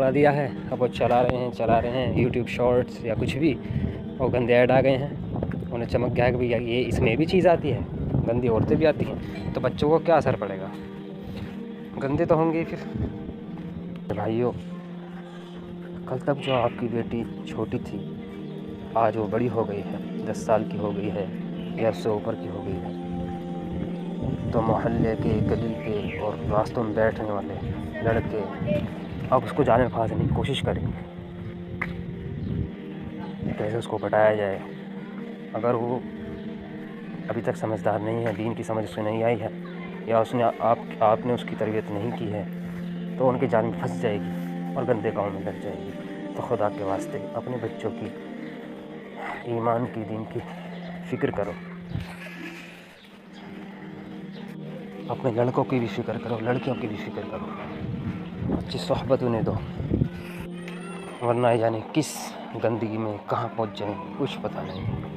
पा दिया है। अब वो चला रहे हैं यूट्यूब शॉर्ट्स या कुछ भी, और गंदे ऐड आ गए हैं। उन्हें चमक गया कि भैया ये इसमें भी चीज़ आती है, गंदी औरतें भी आती हैं, तो बच्चों को क्या असर पड़ेगा, गंदे तो होंगे ही फिर। भाइयों, कल तक जो आपकी बेटी छोटी थी, आज वो बड़ी हो गई है, 10 साल की हो गई है या उससे ऊपर की हो गई है, तो मोहल्ले के, गली के और रास्तों में बैठने वाले लड़के अब उसको जाने फांसने की कोशिश करेंगे, कैसे उसको पटाया जाए। अगर वो अभी तक समझदार नहीं है, दीन की समझ उससे नहीं आई है, या उसने आपने उसकी तरबियत नहीं की है, तो उनके जाल में फंस जाएगी और गंदे काम में लग जाएगी। तो खुदा के वास्ते अपने बच्चों की ईमान की, दीन की फ़िक्र करो, अपने लड़कों की भी फ़िक्र करो, लड़कियों की भी फ़िक्र करो, अच्छी सोहबत उन्हें दो, वरना जाने किस गंदगी में कहाँ पहुँच जाएंगे कुछ पता नहीं।